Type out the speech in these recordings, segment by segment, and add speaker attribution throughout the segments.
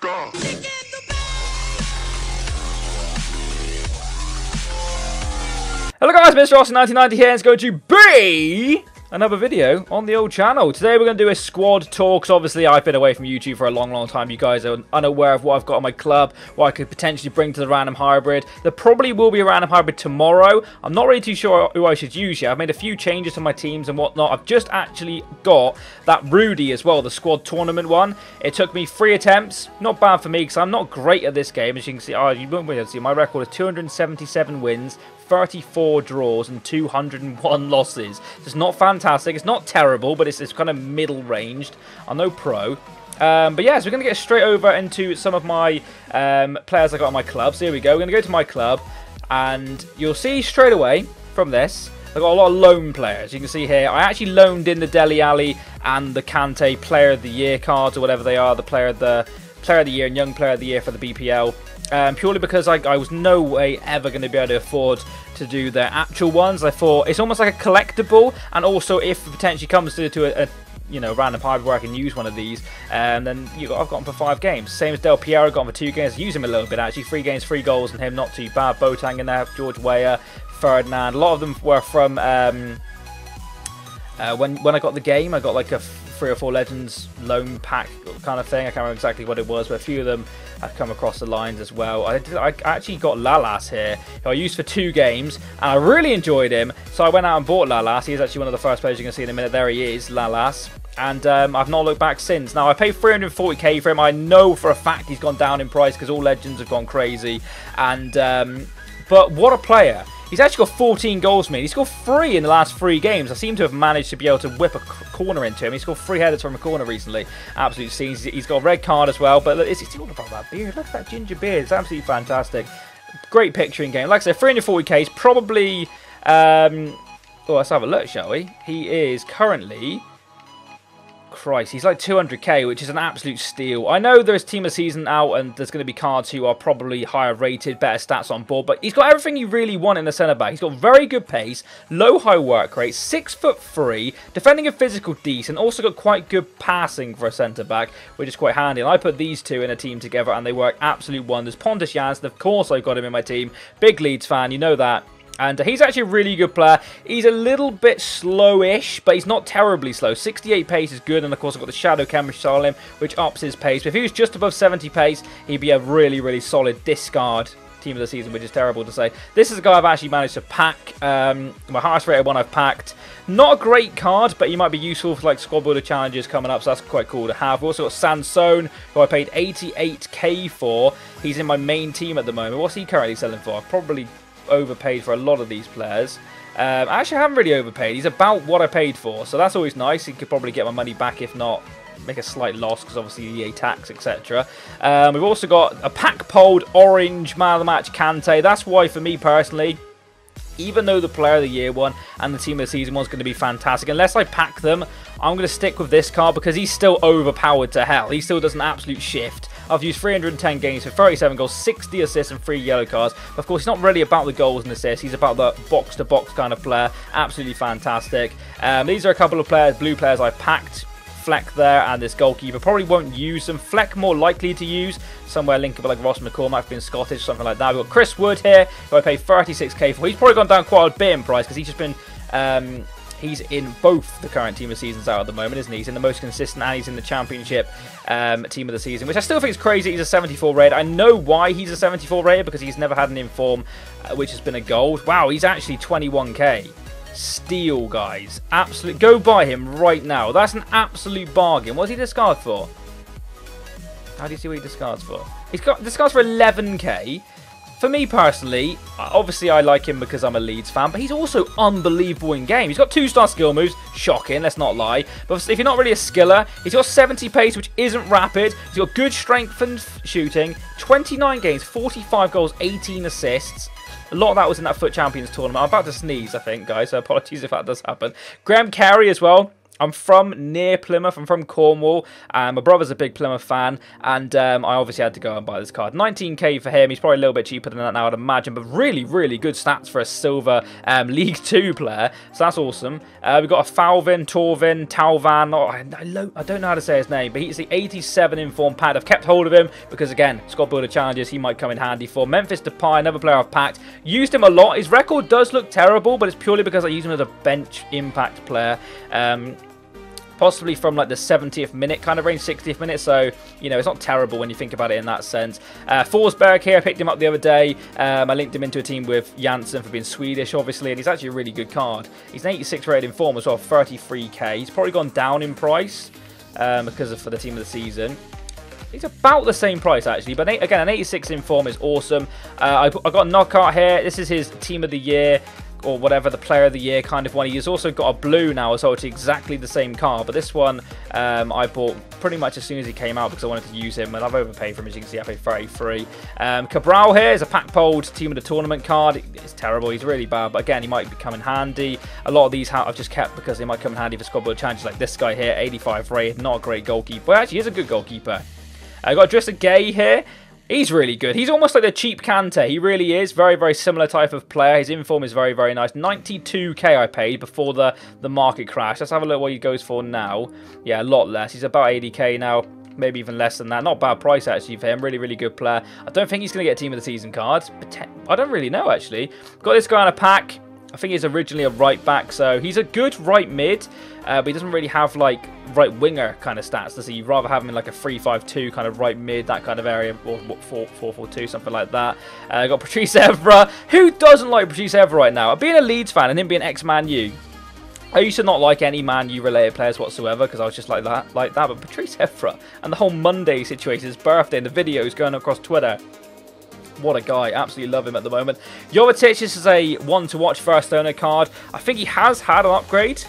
Speaker 1: go.
Speaker 2: Hello guys, Mr. Austin 1990 here, and it's going to be another video on the old channel. Today we're going to do a squad tour, because obviously I've been away from YouTube for a long time. You guys are unaware of what I've got on my club, what I could potentially bring to the random hybrid. There probably will be a random hybrid tomorrow. I'm not really too sure who I should use yet. I've made a few changes to my teams and whatnot. I've just actually got that Rudy as well, the squad tournament one. It took me 3 attempts. Not bad for me, because I'm not great at this game. As you can see, you won't be able to see, my record is 277 wins, 34 draws and 201 losses. It's not fantastic. It's not terrible, but it's kind of middle ranged. I'm no pro. But yeah, so we're going to get straight over into some of my players I got on my club. So here we go. We're going to go to my club, and you'll see straight away from this, I've got a lot of loan players. You can see here, I actually loaned in the Dele Alli and the Kante Player of the Year cards, or whatever they are, the Player of the Year and Young Player of the Year for the BPL. Purely because I was no way ever going to be able to afford to do their actual ones. I thought it's almost like a collectible, and also if it potentially comes to a you know, random hybrid where I can use one of these, then I've got him for 5 games. Same as Del Piero, got him for 2 games. Use him a little bit actually. 3 games, 3 goals, and him not too bad. Boateng in there, George Weah, Ferdinand. A lot of them were from when I got the game. I got like a 3 or 4 Legends loan pack kind of thing. I can't remember exactly what it was, but a few of them have come across the lines as well. I actually got Lalas here, who I used for 2 games, and I really enjoyed him, so I went out and bought Lalas. He's actually one of the first players you're going to see in a minute. There he is, Lalas. And I've not looked back since. Now, I paid 340k for him. I know for a fact he's gone down in price because all Legends have gone crazy. And but what a player. He's actually got 14 goals for me. He scored 3 in the last 3 games. I seem to have managed to be able to whip a corner into him. He scored 3 headers from a corner recently. Absolute scenes. He's got a red card as well. But it's all about that beard. Look at that ginger beard. It's absolutely fantastic. Great picture in game. Like I said, 340k is probably... oh, let's have a look, shall we? He is currently... Christ, he's like 200k, which is an absolute steal. I know there's Team of the Season out, and there's going to be cards who are probably higher rated, better stats on board, but he's got everything you really want in a centre-back. He's got very good pace, low high work rate, 6'3", defending and physical decent, also got quite good passing for a centre-back, which is quite handy. And I put these two in a team together, and they work absolute wonders. Pontus Janssen, of course I've got him in my team. Big Leeds fan, you know that. And he's actually a really good player. He's a little bit slowish, but he's not terribly slow. 68 pace is good, and of course I've got the Shadow Chemistry on him, which ups his pace. But if he was just above 70 pace, he'd be a really solid discard team of the season, which is terrible to say. This is a guy I've actually managed to pack. My highest rated one I've packed. Not a great card, but he might be useful for like squad builder challenges coming up, so that's quite cool to have. We've also got Sansone, who I paid 88k for. He's in my main team at the moment. What's he currently selling for? I've probably overpaid for a lot of these players. Actually, I haven't really overpaid. He's about what I paid for, so that's always nice. He could probably get my money back, if not make a slight loss, because obviously EA tax, etc. We've also got a pack-polled orange man of the match Kante. That's why, for me personally, even though the Player of the Year one and the Team of the Season one's going to be fantastic, unless I pack them, I'm going to stick with this card because he's still overpowered to hell. He still does an absolute shift. I've used 310 games for 37 goals, 60 assists and 3 yellow cards. But of course, he's not really about the goals and assists. He's about the box-to-box kind of player. Absolutely fantastic. These are a couple of players, blue players I've packed. Fleck there, and this goalkeeper. Probably won't use them. Fleck more likely to use. Somewhere linkable like Ross McCormack, being Scottish, something like that. We've got Chris Wood here, who I paid 36k for. He's probably gone down quite a bit in price, because he's just been... he's in both the current Team of the Seasons out at the moment, isn't he? He's in the most consistent, and he's in the Championship Team of the Season, which I still think is crazy. He's a 74 rated. I know why he's a 74 rated, because he's never had an inform, which has been a gold. Wow, he's actually 21k. Steal, guys. Absolute. Go buy him right now. That's an absolute bargain. What's he discard for? How do you see what he discards for? He's got discards for 11k. For me personally, obviously I like him because I'm a Leeds fan, but he's also unbelievable in game. He's got 2-star skill moves, shocking, let's not lie. But if you're not really a skiller, he's got 70 pace, which isn't rapid. He's got good strength and shooting, 29 games, 45 goals, 18 assists. A lot of that was in that FUT Champions tournament. I'm about to sneeze, I think, guys, so apologies if that does happen. Graham Carey as well. I'm from near Plymouth. I'm from Cornwall. My brother's a big Plymouth fan, and I obviously had to go and buy this card. 19k for him. He's probably a little bit cheaper than that now, I'd imagine, but really, really good stats for a silver League 2 player. So that's awesome. We've got a Talvan. Oh, I don't know how to say his name, but he's the 87 informed pad. I've kept hold of him because, again, squad builder challenges, he might come in handy for. Memphis Depay, another player I've packed. Used him a lot. His record does look terrible, but it's purely because I use him as a bench impact player. Possibly from like the 70th minute kind of range, 60th minute, so you know it's not terrible when you think about it in that sense. Forsberg here, I picked him up the other day. I linked him into a team with Janssen for being Swedish, obviously, and he's actually a really good card. He's an 86 rated in form as well, 33k. He's probably gone down in price for the team of the season. He's about the same price actually, but again, an 86 in form is awesome. I got a knockout here. This is his team of the year, or whatever, the player of the year kind of one. He's also got a blue now, so it's exactly the same card, but this one I bought pretty much as soon as he came out because I wanted to use him, and I've overpaid for him, as you can see. I paid 33. Cabral here is a pack-pulled team of the tournament card. It's terrible, he's really bad, but again, he might come in handy. A lot of these I've just kept because they might come in handy for squad builder challenges, like this guy here, 85 rated, not a great goalkeeper, but actually he is a good goalkeeper. I got Drissa Gay here. He's really good. He's almost like the cheap Kante. He really is. Very, very similar type of player. His inform is very, very nice. 92k I paid before the market crash. Let's have a look what he goes for now. Yeah, a lot less. He's about 80k now. Maybe even less than that. Not a bad price, actually, for him. Really, really good player. I don't think he's going to get Team of the Season cards. I don't really know, actually. Got this guy on a pack. I think he's originally a right back, so he's a good right mid, but he doesn't really have like right winger kind of stats, does he? You'd rather have him in like a 3-5-2 kind of right mid, that kind of area, or 4-4-2, something like that. Got Patrice Evra. Who doesn't like Patrice Evra right now? Being a Leeds fan and him being ex-Man U, I used to not like any Man U related players whatsoever because I was just like that. But Patrice Evra and the whole Monday situation, his birthday, and the videos going across Twitter. What a guy. Absolutely love him at the moment. Jovetic, this is a one-to-watch first owner card. I think he has had an upgrade.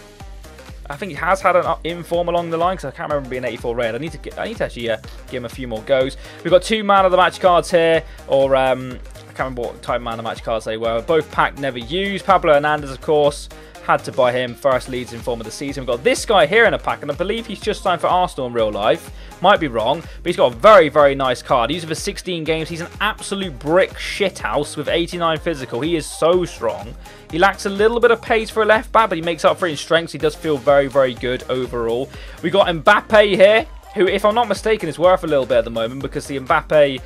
Speaker 2: I think he has had an inform along the line because I can't remember being 84 red. I need to actually give him a few more goes. We've got 2 man of the match cards here, or I can't remember what type of man of the match cards they were. Both packed, never used. Pablo Hernandez, of course. Had to buy him. First Leeds inform of the season. We've got this guy here in a pack, and I believe he's just signed for Arsenal in real life. Might be wrong, but he's got a very, very nice card. He's for 16 games. He's an absolute brick shithouse with 89 physical. He is so strong. He lacks a little bit of pace for a left back, but he makes up for it in strengths. He does feel very, very good overall. We got Mbappe here, who, if I'm not mistaken, is worth a little bit at the moment because the Mbappe...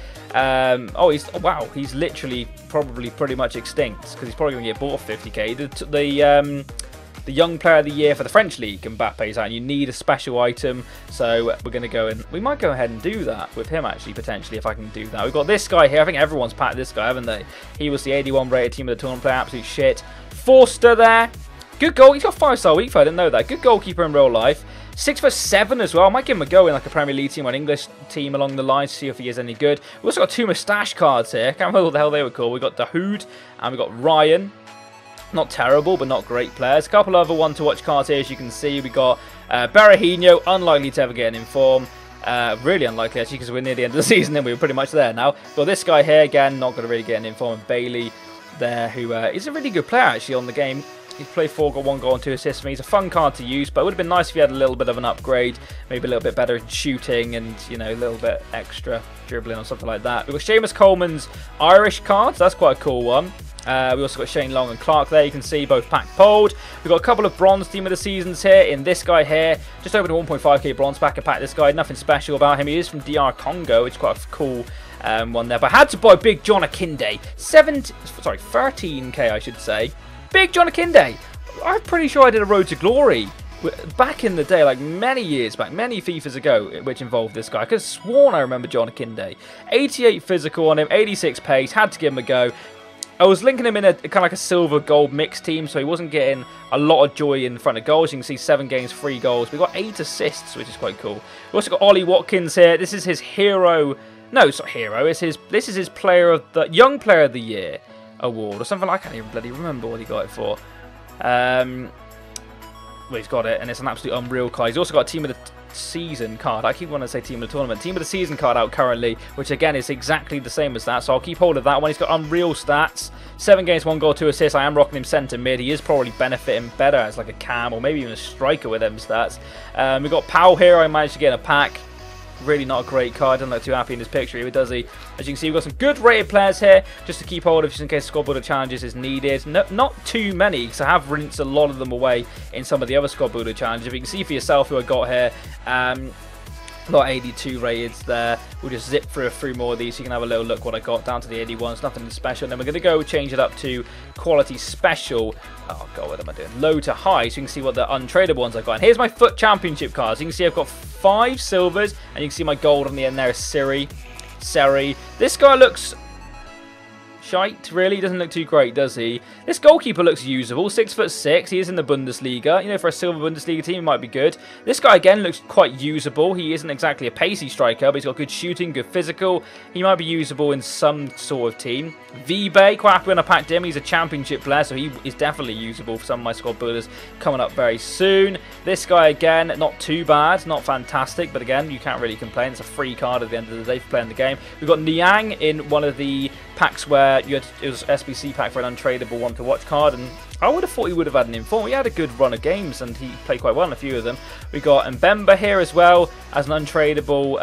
Speaker 2: he's literally probably pretty much extinct because he's probably going to get bought for 50k. The young player of the year for the French league, Mbappe's out, and you need a special item, so we're going to go and we might go ahead and do that with him actually, potentially, if I can do that. We've got this guy here. I think everyone's packed this guy, haven't they? He was the 81 rated team of the tournament player, absolute shit. Forster there, good goal. He's got 5-star weak foot, I didn't know that. Good goalkeeper in real life. 6'7" as well. I might give him a go in like a Premier League team or an English team along the line to see if he is any good. We've also got 2 moustache cards here. I can't remember what the hell they were called. We've got Dahoud and we've got Ryan. Not terrible, but not great players. A couple other one-to-watch cards here, as you can see. We got Berahino, unlikely to ever get an inform. Really unlikely, actually, because we're near the end of the season and we were pretty much there now. Got this guy here, again, not going to really get an inform. Bailey there, who is a really good player, actually, on the game. He's played 4, got 1 goal and 2 assists for me. He's a fun card to use, but it would have been nice if he had a little bit of an upgrade. Maybe a little bit better shooting and, you know, a little bit extra dribbling or something like that. We've got Seamus Coleman's Irish cards. That's quite a cool one. We also got Shane Long and Clark there. You can see both pack pulled. We've got a couple of bronze team of the seasons here in this guy here. Just over the 1.5k bronze pack. I packed this guy. Nothing special about him. He is from DR Congo, which is quite a cool one there. But I had to buy Big John Akinde. 13k I should say. Big John Akinde. I'm pretty sure I did a Road to Glory back in the day, like many years back, many FIFAs ago, which involved this guy. I could have sworn I remember John Akinde. 88 physical on him, 86 pace. Had to give him a go. I was linking him in a kind of like a silver gold mixed team, so he wasn't getting a lot of joy in front of goals. You can see 7 games, 3 goals. We got 8 assists, which is quite cool. We also got Ollie Watkins here. This is his hero. No, it's not hero. This is his player of the young player of the year award or something. I can't even bloody remember what he got it for. Well, he's got it, and it's an absolute unreal card. He's also got a team of the season card. I keep wanting to say team of the tournament. Team of the season card out currently, which again is exactly the same as that. So I'll keep hold of that one. He's got unreal stats. 7 games, 1 goal, 2 assists. I am rocking him centre mid. He is probably benefiting better as like a cam or maybe even a striker with them stats. We've got Powell here. I managed to get in a pack. Really not a great card. Doesn't look too happy in this picture either, does he? As you can see, we've got some good rated players here just to keep hold of just in case squad builder challenges is needed. No, not too many because I have rinsed a lot of them away in some of the other squad builder challenges. If you can see for yourself who I got here, got 82 rated there. We'll just zip through a few more of these so you can have a little look what I got down to the 81s. Nothing special. And then we're going to go change it up to quality special. Oh god, what am I doing? Low to high so you can see what the untradable ones I've got. And here's my FUT Championship cards. You can see I've got 5 silvers and you can see my gold on the end there is Seri. This guy looks shite, really. He doesn't look too great, does he? This goalkeeper looks usable. 6'6". He is in the Bundesliga. You know, for a silver Bundesliga team, he might be good. This guy, again, looks quite usable. He isn't exactly a pacey striker, but he's got good shooting, good physical. He might be usable in some sort of team. Vibe, quite happy when I packed him. He's a championship player, so he is definitely usable for some of my squad builders coming up very soon. This guy, again, not too bad. Not fantastic, but again, you can't really complain. It's a free card at the end of the day for playing the game. We've got Niang in one of the packs where it was SBC pack for an untradable one to watch card, and I would have thought he would have had an inform. He had a good run of games and he played quite well in a few of them. We got Mbemba here as well as an untradable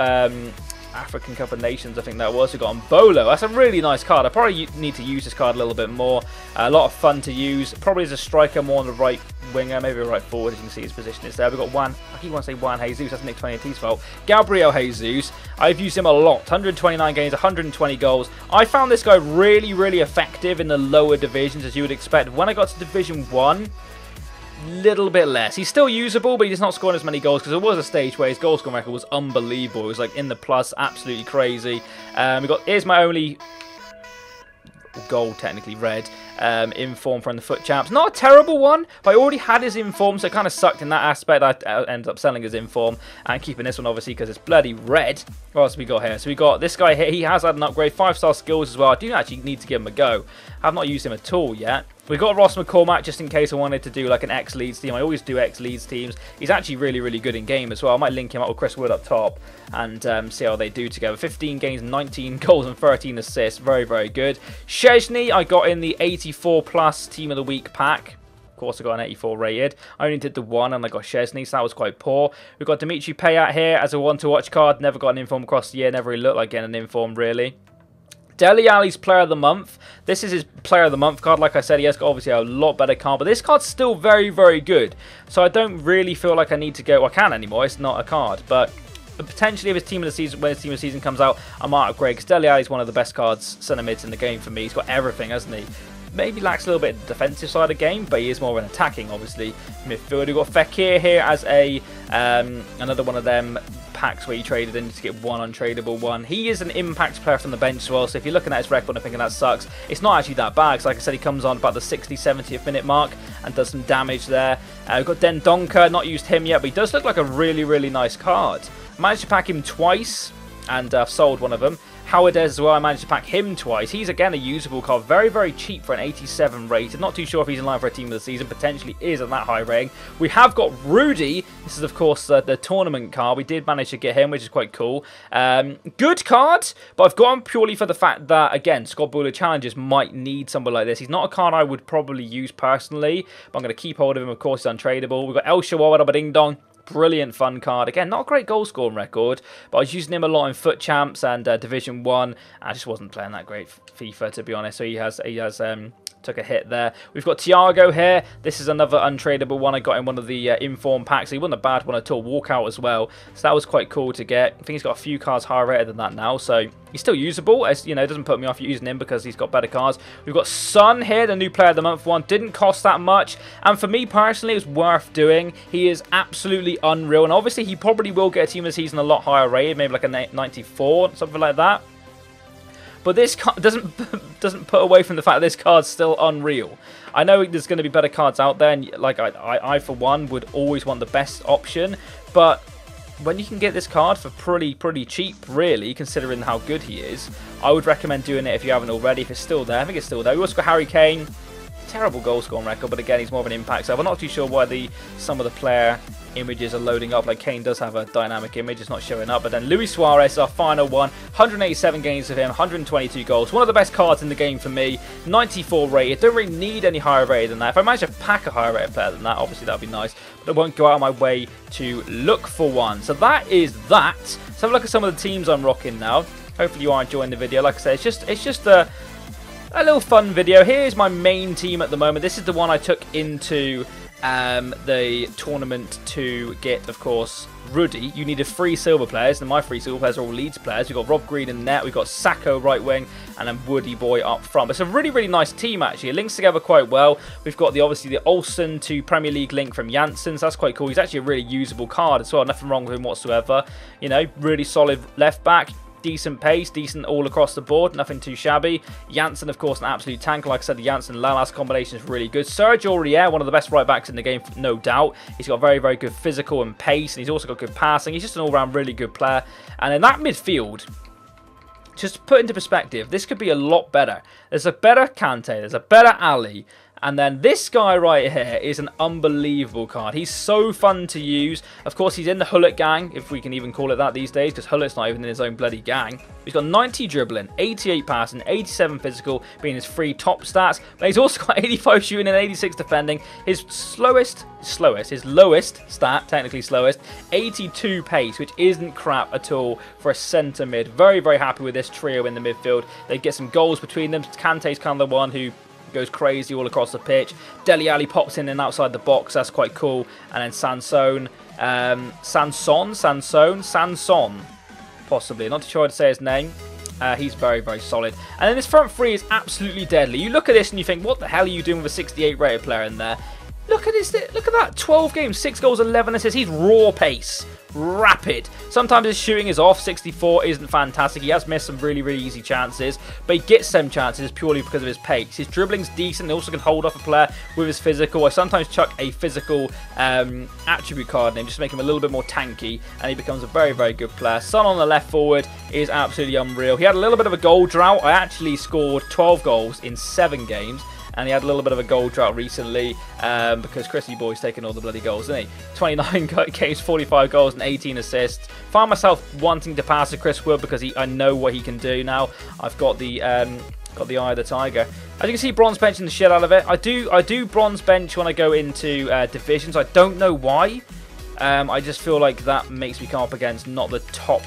Speaker 2: African Cup of Nations, I think that was. We got Mbolo. That's a really nice card. I probably need to use this card a little bit more. A lot of fun to use. Probably as a striker, more on the right winger, maybe a right forward. As you can see, his position is there. We've got Juan. I keep wanting to say Juan Jesus. That's Nick 20T's fault. Gabriel Jesus. I've used him a lot. 129 games, 120 goals. I found this guy really, really effective in the lower divisions, as you would expect. When I got to Division 1, little bit less. He's still usable, but he's not scoring as many goals because there was a stage where his goal scoring record was unbelievable. It was like in the plus, absolutely crazy. Here's my only gold, technically red, inform from the FUT Champs. Not a terrible one, but I already had his inform, so it kind of sucked in that aspect. I ended up selling his inform and keeping this one obviously because it's bloody red. What else have we got here? So we got this guy here. He has had an upgrade, 5-star skills as well. I do actually need to give him a go. I have not used him at all yet. We've got Ross McCormack just in case I wanted to do like an X-Leeds team. I always do X-Leeds teams. He's actually really, really good in game as well. I might link him up with Chris Wood up top and see how they do together. 15 games, 19 goals and 13 assists. Very, very good. Szczesny, I got in the 84 plus Team of the Week pack. Of course, I got an 84 rated. I only did the 1 and I got Szczesny, so that was quite poor. We've got Dimitri Payet here as a one-to-watch card. Never got an inform across the year. Never really looked like getting an inform, really. Dele Alli's Player of the Month. This is his Player of the Month card. Like I said, he has got obviously a lot better card, but this card's still very, very good. So I don't really feel like I need to go. Well, I can anymore. It's not a card, but potentially if his team of the season, when his team of the season comes out, I might upgrade. Because Dele Alli's one of the best cards, centre mids in the game for me. He's got everything, hasn't he? Maybe lacks a little bit of the defensive side of the game, but he is more of an attacking, obviously, midfielder. We've got Fekir here as a another one of them packs where you traded in to get one untradable one. He is an impact player from the bench as well, so if you're looking at his record and thinking that sucks, it's not actually that bad, because like I said, he comes on about the 60-70th minute mark and does some damage there. We've got Den Donker, not used him yet, but he does look like a really, really nice card. Managed to pack him twice and sold one of them. Howard as well, I managed to pack him twice. He's again a usable card, very, very cheap for an 87 rated. Not too sure if he's in line for a team of the season, potentially is at that high rating. We have got Rudy. This is of course the tournament card. We did manage to get him, which is quite cool. Good card, but I've got him purely for the fact that, again, squad builder challenges might need somebody like this. He's not a card I would probably use personally, but I'm going to keep hold of him. Of course, he's untradable. We've got El Shawarma Ding Dong. Brilliant fun card. Again, not a great goal scoring record, but I was using him a lot in FUT Champs and Division 1. I just wasn't playing that great FIFA, to be honest. So he has took a hit there. We've got Thiago here. This is another untradable one I got in one of the inform packs. He wasn't a bad one at all. Walkout as well. So that was quite cool to get. I think he's got a few cards higher rated than that now. So he's still usable. As you know, it doesn't put me off using him because he's got better cards. We've got Son here, the new Player of the Month one. Didn't cost that much. And for me personally, it was worth doing. He is absolutely unreal. And obviously, he probably will get a team of the season a lot higher rated. Maybe like a 94, something like that. But this card doesn't put away from the fact that this card's still unreal. I know there's going to be better cards out there, and like I for one would always want the best option. But when you can get this card for pretty cheap, really, considering how good he is, I would recommend doing it if you haven't already. If it's still there, I think it's still there. We also got Harry Kane. Terrible goal scoring record, but again, he's more of an impact. So I'm not too sure why some of the player images are loading up. Like Kane does have a dynamic image, it's not showing up. But then Luis Suarez, our final one, 187 games of him, 122 goals. One of the best cards in the game for me, 94 rated. Don't really need any higher rated than that. If I manage to pack a higher rated player than that, obviously that would be nice. But I won't go out of my way to look for one. So that is that. Let's have a look at some of the teams I'm rocking now. Hopefully you are enjoying the video. Like I said, it's just a little fun video. Here's my main team at the moment. This is the one I took into the tournament to get, of course, Ruddy. You needed 3 silver players, and my 3 silver players are all Leeds players. We've got Rob Green in net, we've got Sacco right wing, and then Woody Boy up front. But it's a really, really nice team, actually. It links together quite well. We've got obviously the Olsen to Premier League link from Janssen, so that's quite cool. He's actually a really usable card as well. Nothing wrong with him whatsoever. You know, really solid left back. Decent pace, decent all across the board, nothing too shabby. Janssen, of course, an absolute tank. Like I said, the Janssen-Lalas combination is really good. Serge Aurier, one of the best right backs in the game, no doubt. He's got very, very good physical and pace, and he's also got good passing. He's just an all-round really good player. And in that midfield, just to put into perspective, this could be a lot better. There's a better Kante, there's a better Ali. And then this guy right here is an unbelievable card. He's so fun to use. Of course, he's in the Hullet gang, if we can even call it that these days, because Hullet's not even in his own bloody gang. He's got 90 dribbling, 88 passing, 87 physical, being his 3 top stats. But he's also got 85 shooting and 86 defending. His lowest stat, technically slowest, 82 pace, which isn't crap at all for a centre mid. Very, very happy with this trio in the midfield. They get some goals between them. Kante's kind of the one who goes crazy all across the pitch. Dele Alli pops in and outside the box. That's quite cool. And then Sanson, possibly. Not too sure how to say his name. He's very, very solid. And then this front 3 is absolutely deadly. You look at this and you think, what the hell are you doing with a 68 rated player in there? Look at this. Look at that. 12 games, 6 goals, 11 assists. He's raw pace. Rapid. Sometimes his shooting is off. 64 isn't fantastic. He has missed some really, really easy chances, but he gets some chances purely because of his pace. His dribbling's decent. He also can hold off a player with his physical. I sometimes chuck a physical attribute card in him just to make him a little bit more tanky, and he becomes a very, very good player. Son on the left forward is absolutely unreal. He had a little bit of a goal drought. I actually scored 12 goals in 7 games. And he had a little bit of a goal drought recently because Chrissy Boy's taken all the bloody goals, isn't he? 29 games, 45 goals, and 18 assists. Find myself wanting to pass to Chris Wood because I know what he can do now. I've got the eye of the tiger. As you can see, bronze benching the shit out of it. I do bronze bench when I go into divisions. I don't know why. I just feel like that makes me come up against not the top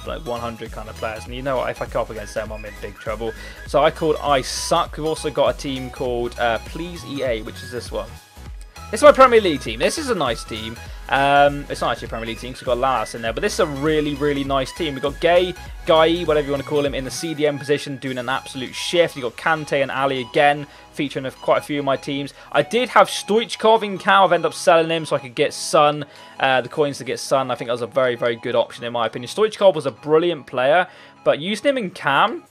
Speaker 2: like 100 kind of players, and you know what, if I come up against them I'm in big trouble. So I called I Suck. We've also got a team called Please EA, which is this one. This is my Premier League team. This is a nice team. It's not actually a Premier League team because we've got Lalas in there, but this is a really, really nice team. We've got Guy, whatever you want to call him, in the CDM position doing an absolute shift. You've got Kante and Ali again featuring quite a few of my teams. I did have Stoichkov in Cal. I've ended up selling him so I could get Sun, the coins to get Sun. I think that was a very, very good option in my opinion. Stoichkov was a brilliant player, but using him in Cam,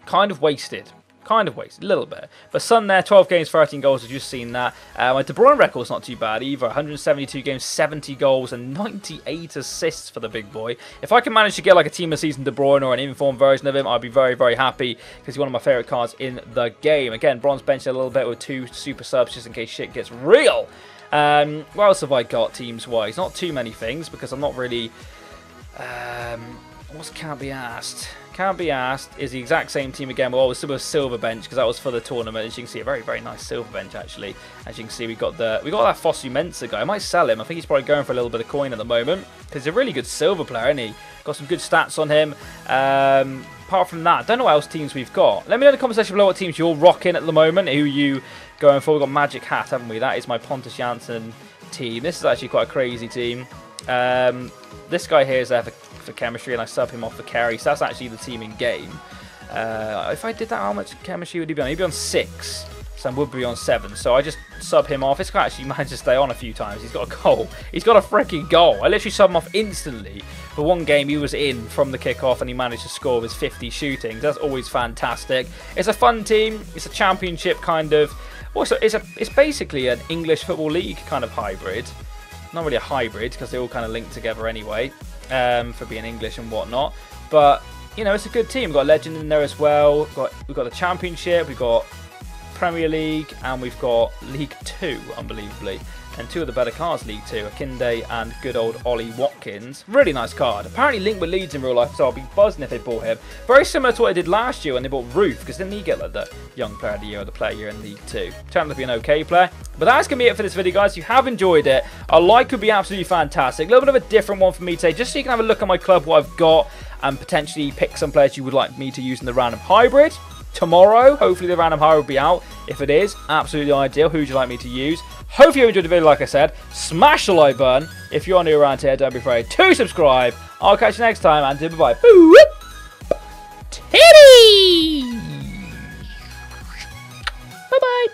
Speaker 2: kind of wasted. A little bit. But Sun there, 12 games, 13 goals. I've just seen that. My De Bruyne record's not too bad either. 172 games, 70 goals, and 98 assists for the big boy. If I can manage to get like a Team of Season De Bruyne or an informed version of him, I'd be very, very happy because he's one of my favourite cards in the game. Again, bronze bench a little bit with 2 super subs just in case shit gets real. What else have I got teams-wise? Not too many things because I'm not really... what can't be asked? Can't be asked is the exact same team again. Well, it's still a silver bench because that was for the tournament. As you can see, a very, very nice silver bench actually. As you can see, we got that Fosu Mensah guy. I might sell him. I think he's probably going for a little bit of coin at the moment because he's a really good silver player, isn't he? Got some good stats on him. Apart from that, I don't know what else teams we've got. Let me know in the comment section below what teams you're rocking at the moment. Who you going for? We've got Magic Hat, haven't we? That is my Pontus Jansson team. This is actually quite a crazy team. This guy here is there for chemistry, and I sub him off for carry. So that's actually the team in game. If I did that, how much chemistry would he be on? He'd be on 6. Sam would be on 7. So I just sub him off. This guy actually managed to stay on a few times. He's got a goal. He's got a freaking goal. I literally sub him off instantly. For one game, he was in from the kickoff and he managed to score with 50 shootings. That's always fantastic. It's a fun team. It's a championship kind of... Also, it's basically an English Football League kind of hybrid. Not really a hybrid because they all kind of link together anyway. For being English and whatnot, but you know, it's a good team. We've got Legend in there as well. We've got the Championship, we've got Premier League, and we'gue got League 2, unbelievably. And two of the better cards, League 2, Akinde and good old Ollie Watkins. Really nice card. Apparently linked with Leeds in real life, so I'll be buzzing if they bought him. Very similar to what they did last year when they bought Roof, because didn't he get like the Young Player of the Year or the Player of the Year in League 2? Turned out to be an okay player. But that's going to be it for this video, guys. If you have enjoyed it, a like would be absolutely fantastic. A little bit of a different one for me today, just so you can have a look at my club, what I've got, and potentially pick some players you would like me to use in the random hybrid. Tomorrow, hopefully the random hybrid will be out. If it is, absolutely ideal. Who would you like me to use? Hopefully you enjoyed the video, like I said. Smash the like button. If you're new around here, don't be afraid to subscribe. I'll catch you next time, and bye-bye. Titty! Bye-bye.